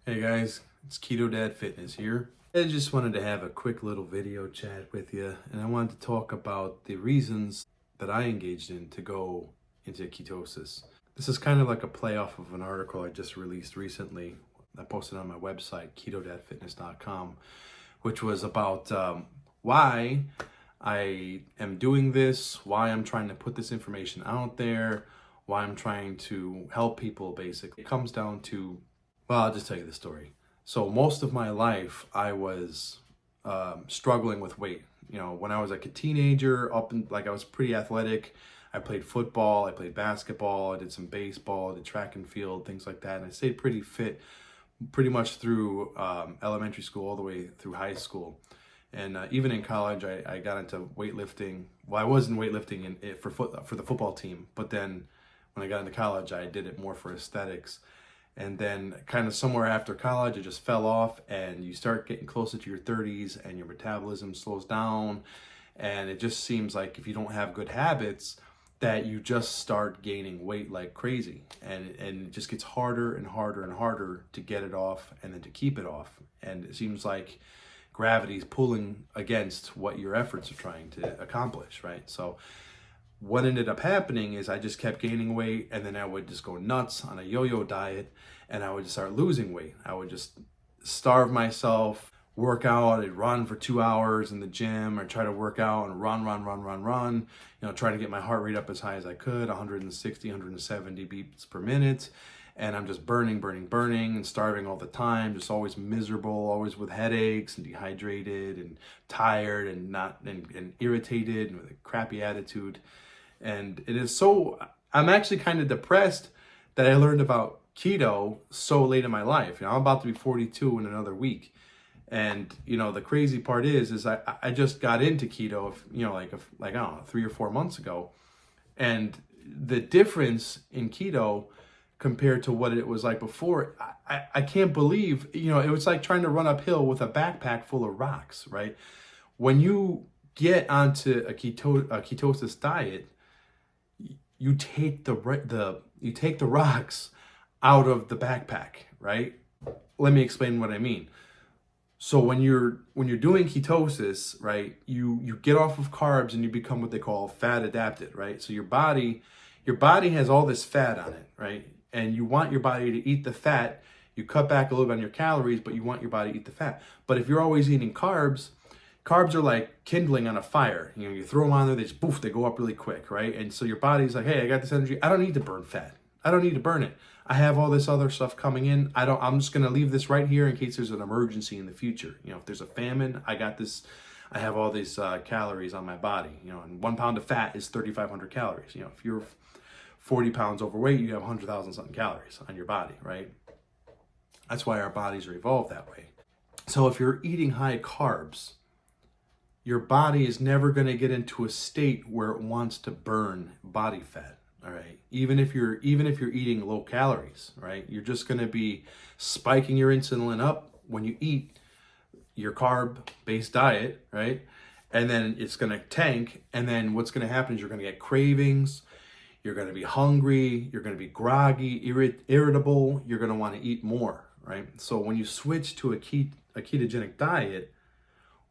Hey guys, it's Ketodadfitness here. I just wanted to have a quick little video chat with you, and I wanted to talk about the reasons that I engaged in to go into ketosis. This is kind of like a play off of an article I just released recently. I posted on my website, Ketodadfitness.com, which was about why I am doing this, why I'm trying to put this information out there, why I'm trying to help people basically. It comes down to, well, I'll just tell you the story. So most of my life, I was struggling with weight. You know, when I was like a teenager, I was pretty athletic. I played football, I played basketball, I did some baseball, I did track and field, things like that. And I stayed pretty fit pretty much through elementary school all the way through high school. And even in college, I got into weightlifting. Well, I wasn't weightlifting for the football team, but then when I got into college, I did it more for aesthetics. And then kind of somewhere after college, it just fell off, and you start getting closer to your 30s and your metabolism slows down. And it just seems like if you don't have good habits, that you just start gaining weight like crazy. And it just gets harder and harder and harder to get it off and then to keep it off. And it seems like gravity's pulling against what your efforts are trying to accomplish, right? So what ended up happening is I just kept gaining weight, and then I would just go nuts on a yo-yo diet, and I would just start losing weight. I would just starve myself, work out, I'd run for 2 hours in the gym, or try to work out and run, try to get my heart rate up as high as I could, 160, 170 beats per minute. And I'm just burning and starving all the time, just always miserable, always with headaches and dehydrated and tired and and irritated and with a crappy attitude. And it is so, I'm actually kind of depressed that I learned about keto so late in my life. You know, I'm about to be 42 in another week. And, you know, the crazy part is I just got into keto, I don't know, 3 or 4 months ago. And the difference in keto compared to what it was like before, I can't believe, you know, it was like trying to run uphill with a backpack full of rocks, right? When you get onto a ketosis diet, you take the rocks out of the backpack, right? Let me explain what I mean. So when you're doing ketosis, right, you get off of carbs and you become what they call fat adapted, right? So your body has all this fat on it, right? And you want your body to eat the fat. You cut back a little bit on your calories, but you want your body to eat the fat. But if you're always eating carbs are like kindling on a fire. You know, you throw them on there, they go up really quick, right? And so your body's like, hey, I got this energy. I don't need to burn fat. I don't need to burn it. I have all this other stuff coming in. I'm just gonna leave this right here in case there's an emergency in the future. You know, if there's a famine, I got this. I have all these calories on my body. You know, and 1 pound of fat is 3,500 calories. You know, if you're 40 pounds overweight, you have 100,000 something calories on your body, right? That's why our bodies are evolved that way. So if you're eating high carbs, your body is never going to get into a state where it wants to burn body fat. All right. Even if you're eating low calories, right? You're just going to be spiking your insulin up when you eat your carb-based diet, right? And then it's going to tank. And then what's going to happen is you're going to get cravings. You're going to be hungry. You're going to be groggy, irritable. You're going to want to eat more, right? So when you switch to a ketogenic diet,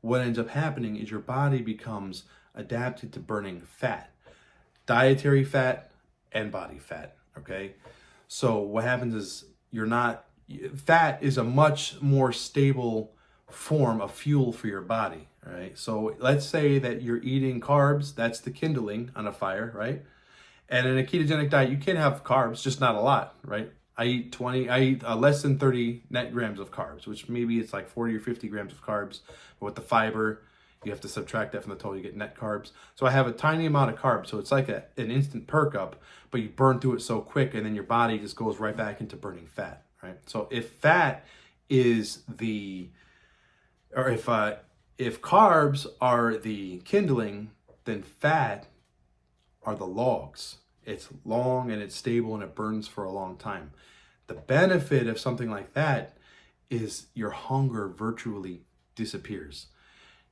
what ends up happening is your body becomes adapted to burning fat, dietary fat and body fat, okay? So what happens is fat is a much more stable form of fuel for your body, right? So let's say that you're eating carbs, that's the kindling on a fire, right? And in a ketogenic diet, you can have carbs, just not a lot, right? I eat less than 30 net grams of carbs, which maybe it's like 40 or 50 grams of carbs. But with the fiber, you have to subtract that from the total, you get net carbs. So I have a tiny amount of carbs. So it's like an instant perk up, but you burn through it so quick, and then your body just goes right back into burning fat, right? So if carbs are the kindling, then fat are the logs. It's long and it's stable and it burns for a long time. The benefit of something like that is your hunger virtually disappears.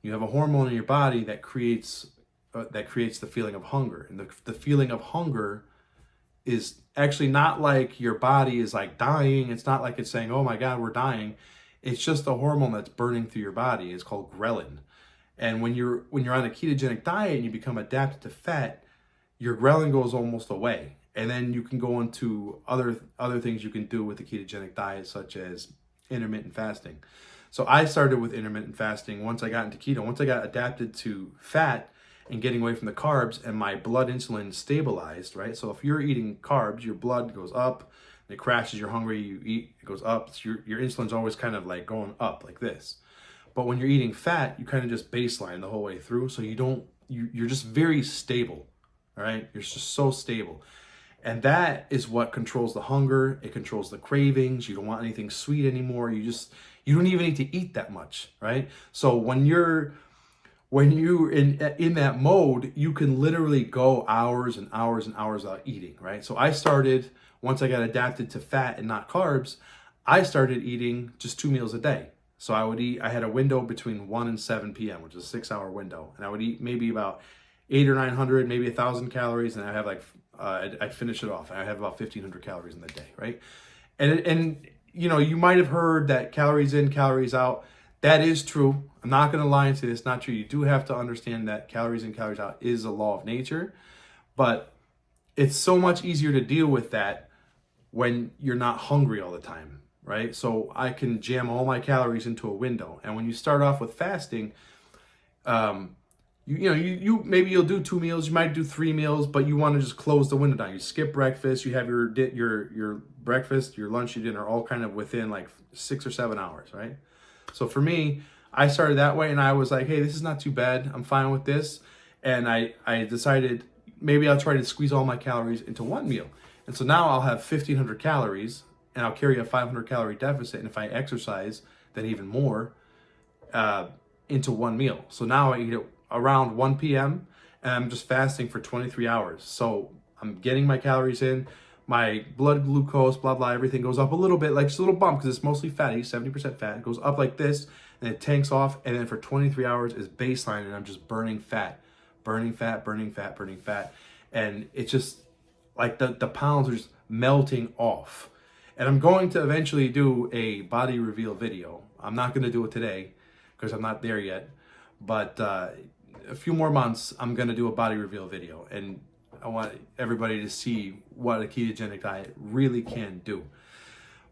You have a hormone in your body that creates the feeling of hunger, and the feeling of hunger is actually not like your body is like dying. It's not like it's saying, oh my God, we're dying. It's just a hormone that's burning through your body. It's called ghrelin. And when you're on a ketogenic diet and you become adapted to fat, your ghrelin goes almost away. And then you can go into other things you can do with the ketogenic diet, such as intermittent fasting. So I started with intermittent fasting once I got into keto. Once I got adapted to fat and getting away from the carbs, and my blood insulin stabilized, right? So if you're eating carbs, your blood goes up, it crashes, you're hungry, you eat, it goes up. So your insulin's always kind of like going up like this. But when you're eating fat, you kind of just baseline the whole way through. So you're just very stable, all right? You're just so stable. And that is what controls the hunger. It controls the cravings. You don't want anything sweet anymore. You don't even need to eat that much, right? So when you're in that mode, you can literally go hours and hours and hours without eating, right? So I started, once I got adapted to fat and not carbs, I started eating just 2 meals a day. So I had a window between 1 and 7 p.m., which is a 6-hour window. And I would eat maybe about 800 or 900, maybe 1,000 calories. And I have like, I'd finish it off. I have about 1,500 calories in the day, right? And you know, you might have heard that calories in, calories out. That is true. I'm not going to lie and say it's not true. You do have to understand that calories in, calories out is a law of nature. But it's so much easier to deal with that when you're not hungry all the time, right? So I can jam all my calories into a window. And when you start off with fasting, you maybe you'll do 2 meals, you might do 3 meals, but you want to just close the window down. You skip breakfast, you have your breakfast, your lunch, your dinner, all kind of within like 6 or 7 hours, right? So for me, I started that way, and I was like, hey, this is not too bad. I'm fine with this. And I decided maybe I'll try to squeeze all my calories into one meal. And so now I'll have 1,500 calories, and I'll carry a 500 calorie deficit. And if I exercise, then even more into one meal. So now I eat it around 1 p.m. and I'm just fasting for 23 hours. So I'm getting my calories in, my blood glucose, blah, blah, everything goes up a little bit, like just a little bump because it's mostly fatty, 70% fat. It goes up like this and it tanks off. And then for 23 hours is baseline and I'm just burning fat, burning fat, burning fat, burning fat. And it's just like the pounds are just melting off. And I'm going to eventually do a body reveal video. I'm not going to do it today because I'm not there yet. But a few more months, I'm going to do a body reveal video. And I want everybody to see what a ketogenic diet really can do.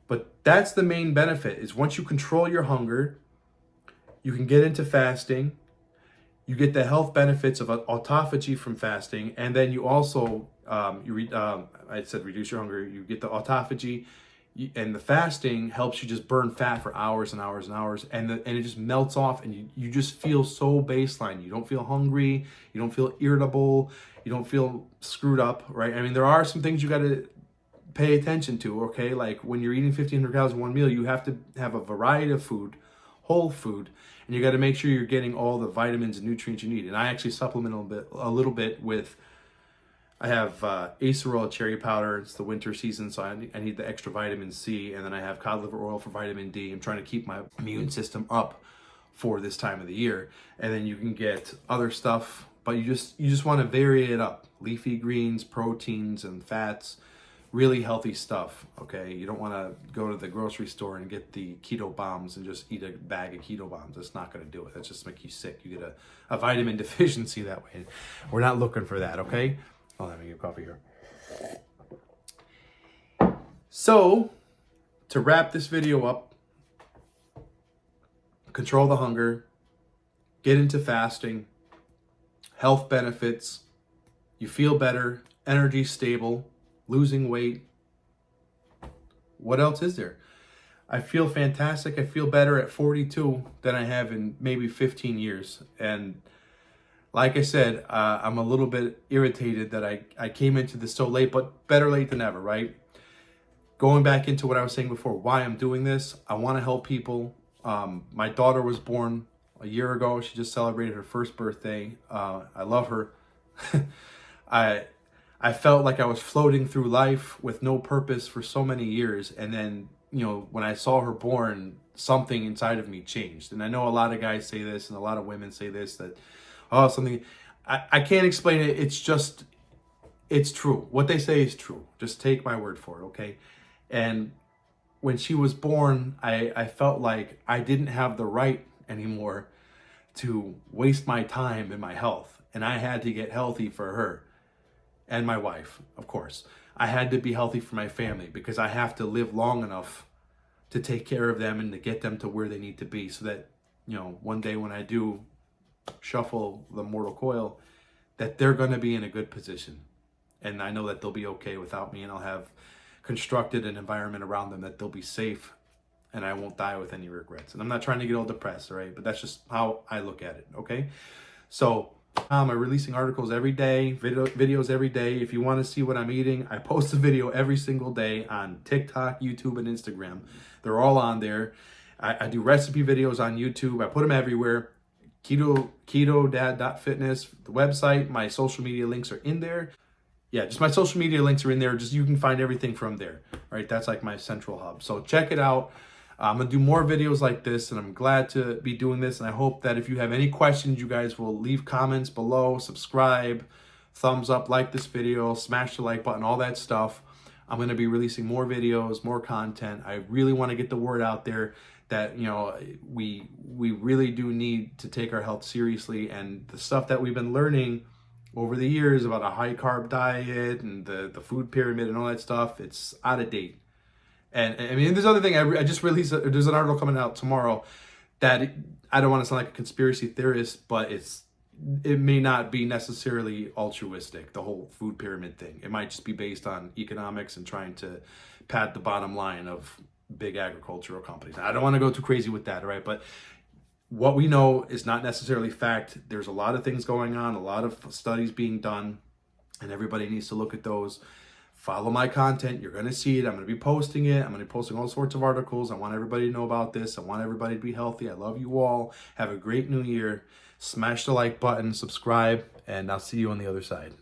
But that's the main benefit, is once you control your hunger, you can get into fasting. You get the health benefits of autophagy from fasting. And then you also, I said reduce your hunger. You get the autophagy. And the fasting helps you just burn fat for hours and hours and hours, and it just melts off, and you just feel so baseline. You don't feel hungry, you don't feel irritable, you don't feel screwed up, right? I mean, there are some things you got to pay attention to, okay? Like when you're eating 1,500 calories in one meal, you have to have a variety of food, whole food, and you got to make sure you're getting all the vitamins and nutrients you need. And I actually supplement a little bit with, I have acerola cherry powder. It's the winter season, so I need the extra vitamin C. And then I have cod liver oil for vitamin D. I'm trying to keep my immune system up for this time of the year. And then you can get other stuff, but you just want to vary it up. Leafy greens, proteins, and fats. Really healthy stuff, okay? You don't want to go to the grocery store and get the keto bombs and just eat a bag of keto bombs. That's not going to do it. That's just make you sick. You get a vitamin deficiency that way. We're not looking for that, okay? Oh, let me get coffee here. So, to wrap this video up, control the hunger, get into fasting, health benefits, you feel better, energy stable, losing weight. What else is there? I feel fantastic. I feel better at 42 than I have in maybe 15 years. And like I said, I'm a little bit irritated that I came into this so late, but better late than never, right? Going back into what I was saying before, why I'm doing this, I want to help people. My daughter was born a year ago. She just celebrated her first birthday. I love her. I felt like I was floating through life with no purpose for so many years. And then, you know, when I saw her born, something inside of me changed. And I know a lot of guys say this and a lot of women say this, that, oh, something, I can't explain it. It's just, it's true. What they say is true. Just take my word for it, okay? And when she was born, I felt like I didn't have the right anymore to waste my time in my health. And I had to get healthy for her and my wife, of course. I had to be healthy for my family because I have to live long enough to take care of them and to get them to where they need to be so that, you know, one day when I do shuffle the mortal coil, that they're going to be in a good position. And I know that they'll be okay without me, and I'll have constructed an environment around them that they'll be safe and I won't die with any regrets. And I'm not trying to get all depressed, all right? But that's just how I look at it, okay? So I'm releasing articles every day, videos every day. If you want to see what I'm eating, I post a video every single day on TikTok, YouTube, and Instagram. They're all on there. I do recipe videos on YouTube. I put them everywhere. Ketodadfitness, the website, my social media links are in there. Yeah, just my social media links are in there. Just you can find everything from there, right? That's like my central hub. So check it out. I'm going to do more videos like this, and I'm glad to be doing this. And I hope that if you have any questions, you guys will leave comments below, subscribe, thumbs up, like this video, smash the like button, all that stuff. I'm going to be releasing more videos, more content. I really want to get the word out there that, you know, we really do need to take our health seriously. And the stuff that we've been learning over the years about a high carb diet and the food pyramid and all that stuff, it's out of date. And I mean, there's other thing I just released. There's an article coming out tomorrow that I don't want to sound like a conspiracy theorist, but it may not be necessarily altruistic, the whole food pyramid thing. It might just be based on economics and trying to pad the bottom line of big agricultural companies. I don't want to go too crazy with that, all right? But what we know is not necessarily fact. There's a lot of things going on, a lot of studies being done, and everybody needs to look at those. Follow my content. You're going to see it. I'm going to be posting it. I'm going to be posting all sorts of articles. I want everybody to know about this. I want everybody to be healthy. I love you all. Have a great new year. Smash the like button, subscribe, and I'll see you on the other side.